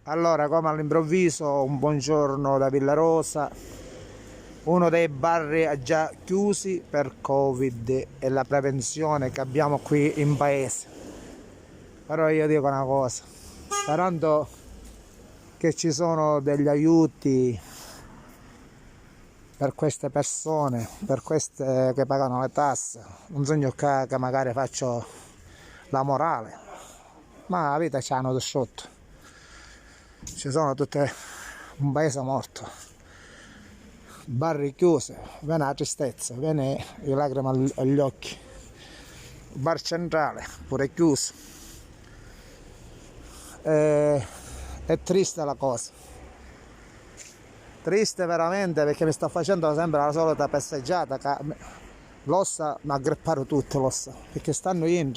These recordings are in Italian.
Allora, come all'improvviso, un buongiorno da Villarosa, uno dei bar è già chiusi per Covid e la prevenzione che abbiamo qui in paese. Però io dico una cosa, sperando che ci sono degli aiuti per queste persone, per queste che pagano le tasse, non sogno che magari faccio la morale, ma la vita ci hanno sotto. Ci sono tutte un paese morto, bar chiuse, viene la tristezza, viene le lacrime agli occhi, bar centrale pure chiuso. È triste la cosa, triste veramente, perché mi sto facendo sempre la solita passeggiata che l'ossa mi aggrappato tutto, l'ossa, perché stanno in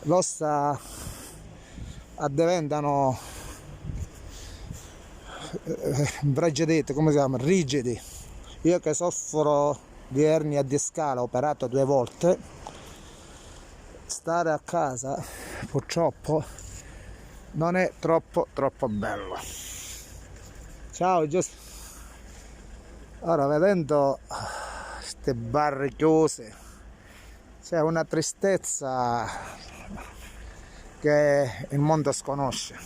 l'ossa diventano bragidite, come si chiama? Rigidi. Io che soffro di ernia discale, operato 2 volte, stare a casa purtroppo non è troppo bello. Ciao Giuseppe. Ora, vedendo queste bar chiuse, c'è una tristezza che il mondo sconosce.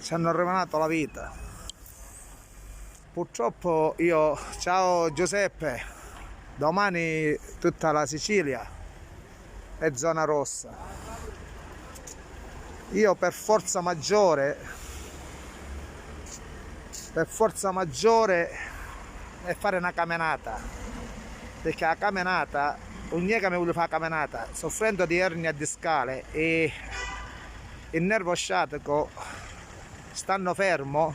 Ci hanno rovinato la vita. Purtroppo ciao Giuseppe, domani tutta la Sicilia è zona rossa. Io per forza maggiore è fare una camminata, perché la camminata, ogni che mi vuole fare la camminata, soffrendo di ernia discale e il nervo sciatico, stanno fermo,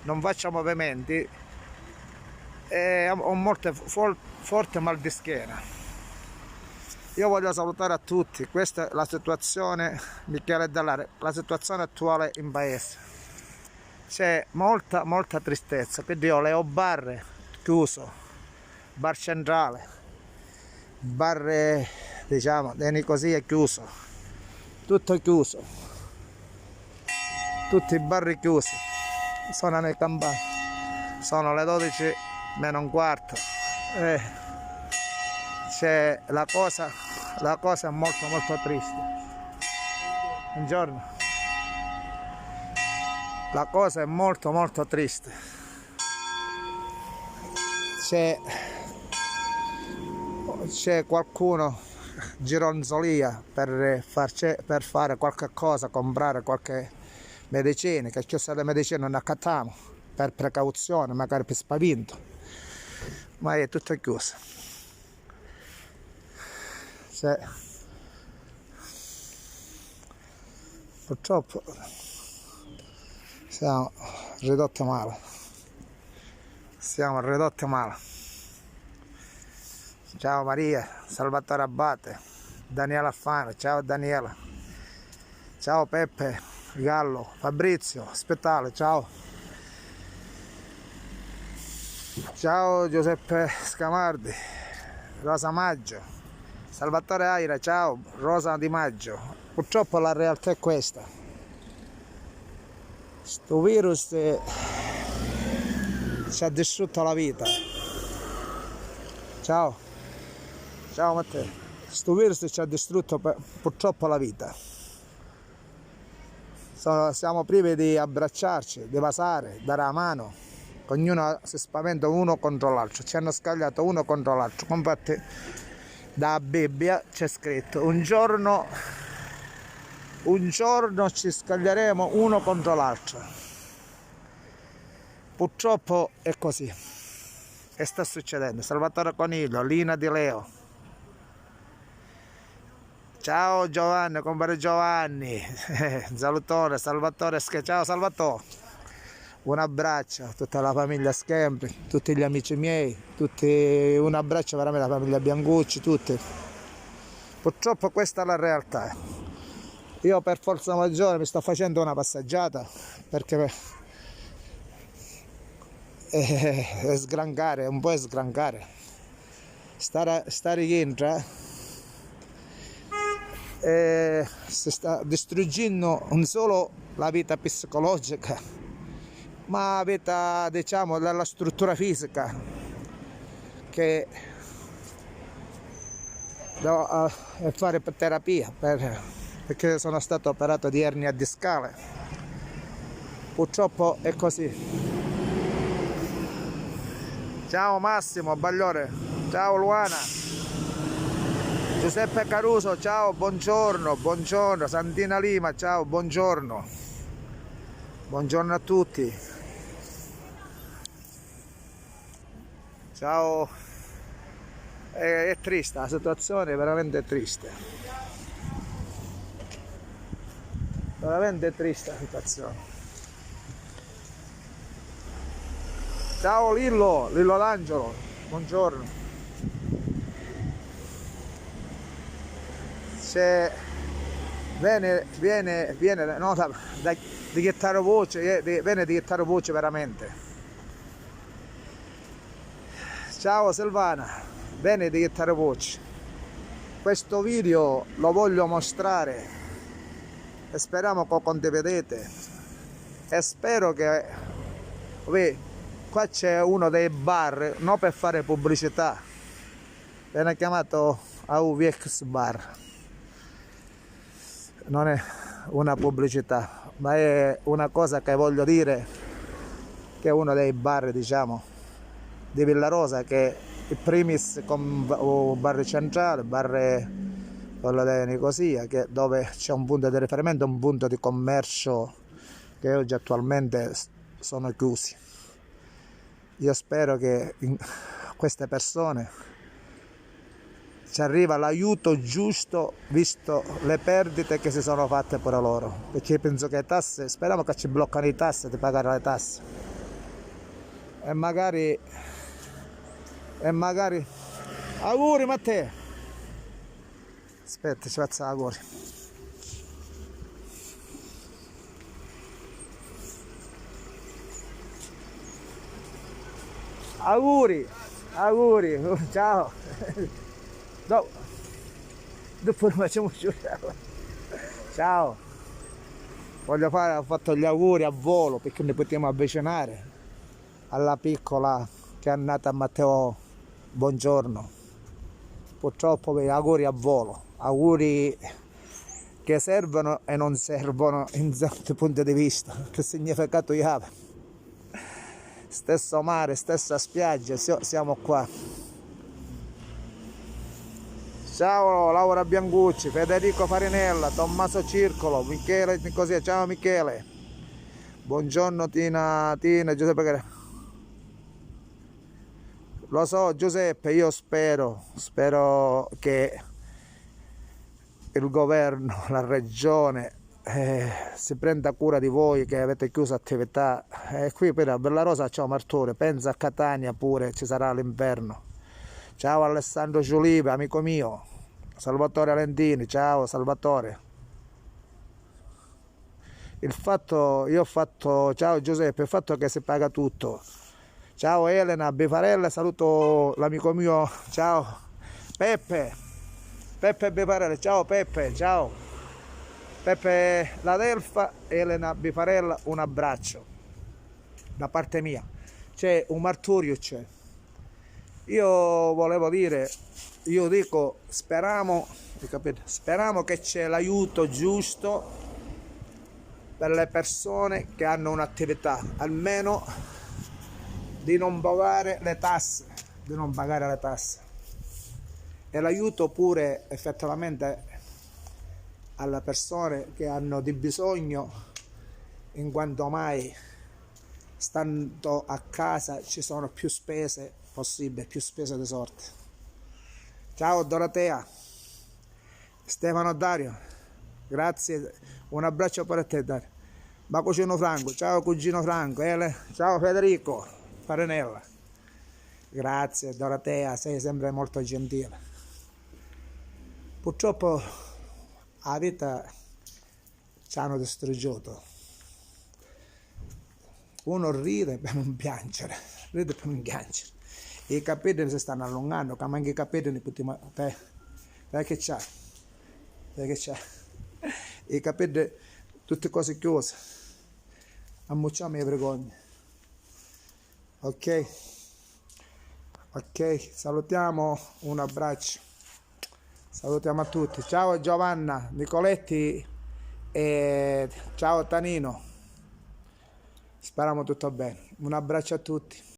non faccio movimenti e ho forte mal di schiena. Io voglio salutare a tutti, questa è la situazione, Michele Dell'Are, la situazione attuale in paese. C'è molta tristezza, quindi io le ho bar chiuso, bar centrale, bar diciamo di Nicosia è chiuso, tutto chiuso, tutti i bar chiusi, sono nei campani, sono le 12 meno un quarto, c'è la cosa è molto triste. Buongiorno. La cosa è molto triste. C'è qualcuno gironzolia per fare qualche cosa, comprare qualche medicina, che queste medicine non accattiamo per precauzione, magari per spavento, ma è tutto chiuso. Purtroppo siamo ridotti male. Ciao Maria, Salvatore Abate, Daniela Affano, ciao Daniela, ciao Peppe Gallo, Fabrizio Spettale, ciao Giuseppe Scamardi, Rosa Maggio, Salvatore Aira, ciao Rosa Di Maggio. Purtroppo la realtà è questa. Sto virus ci ha distrutto la vita. Ciao Matteo. Sto virus ci ha distrutto purtroppo la vita. Siamo privi di abbracciarci, di basare, dare la mano. Ognuno si spaventa uno contro l'altro. Ci hanno scagliato uno contro l'altro. Infatti da Bibbia c'è scritto: un giorno ci scaglieremo uno contro l'altro. Purtroppo è così e sta succedendo. Salvatore Coniglio, Lina Di Leo, ciao Giovanni, compare Giovanni, salutone Salvatore, ciao Salvatore, un abbraccio a tutta la famiglia Schempri, tutti gli amici miei, un abbraccio veramente alla famiglia Biancucci, tutti. Purtroppo questa è la realtà. Io per forza maggiore mi sto facendo una passeggiata perché è sgrancare, un po' è sgrancare, stare dentro si sta distruggendo non solo la vita psicologica, ma la vita, diciamo, della struttura fisica, che devo fare terapia perché sono stato operato di ernia discale. Purtroppo è così. Ciao Massimo Bagliore, ciao Luana, Giuseppe Caruso, ciao, buongiorno, buongiorno, Santina Lima, ciao, buongiorno, buongiorno a tutti, ciao, è triste, la situazione è veramente triste, veramente triste la situazione. Ciao Lillo D'Angelo, buongiorno. Se viene no, di chitarra voce, viene di chitarra voce veramente. Ciao Silvana, viene di chitarra voce. Questo video lo voglio mostrare e speriamo che condividete e spero che qua c'è uno dei bar, non per fare pubblicità, viene chiamato AUVX Bar, non è una pubblicità, ma è una cosa che voglio dire, che è uno dei bar, diciamo, di Villarosa, che è il primis con bar centrale, bar quello di Nicosia, dove c'è un punto di riferimento, un punto di commercio che oggi attualmente sono chiusi. Io spero che in queste persone ci arriva l'aiuto giusto, visto le perdite che si sono fatte pure loro, perché penso che le tasse, speriamo che ci bloccano le tasse di pagare le tasse e magari auguri Matteo, aspetta, ci faccio auguri. Auguri, ciao. No, dopo lo facciamo giurare. Ciao. Ho fatto gli auguri a volo perché ne potremo avvicinare alla piccola che è nata a Matteo. Buongiorno. Purtroppo auguri a volo, auguri che servono e non servono in certi punti di vista. Che significato ha? Stesso mare, stessa spiaggia, siamo qua. Ciao Laura Biancucci, Federico Farinella, Tommaso Circolo, Michele Nicosia, ciao Michele. Buongiorno Tina, Giuseppe. Lo so Giuseppe, io spero che il governo, la regione si prenda cura di voi che avete chiuso attività. Qui per a Villarosa c'è Martore, pensa a Catania pure, ci sarà l'inverno. Ciao Alessandro Giulive, amico mio. Salvatore Alentini, ciao Salvatore. Ciao Giuseppe, il fatto che si paga tutto. Ciao Elena Bifarella, saluto l'amico mio, ciao Peppe Bifarella, ciao Peppe, ciao Peppe La Delfa, Elena Bifarella, un abbraccio da parte mia. C'è un martirio, c'è. Io volevo dire, io dico, speriamo che c'è l'aiuto giusto per le persone che hanno un'attività, almeno di non pagare le tasse, e l'aiuto pure effettivamente alle persone che hanno di bisogno, in quanto mai stando a casa ci sono più spese possibili, più spese di sorte. Ciao Dorotea, Stefano Dario, grazie, un abbraccio per te Dario. Ma cugino Franco, ciao cugino Franco, ciao Federico Farinella, grazie Dorotea, sei sempre molto gentile. Purtroppo la vita ci hanno distruggito. Uno ride per non piangere, i capelli si stanno allungando, che manca i capelli perché c'è. perché c'è i capelli tutte cose chiuse, ammucciamo le vergogne. Ok, ok, salutiamo, un abbraccio, salutiamo a tutti, ciao Giovanna, Nicoletti e ciao Tanino, speriamo tutto bene, un abbraccio a tutti.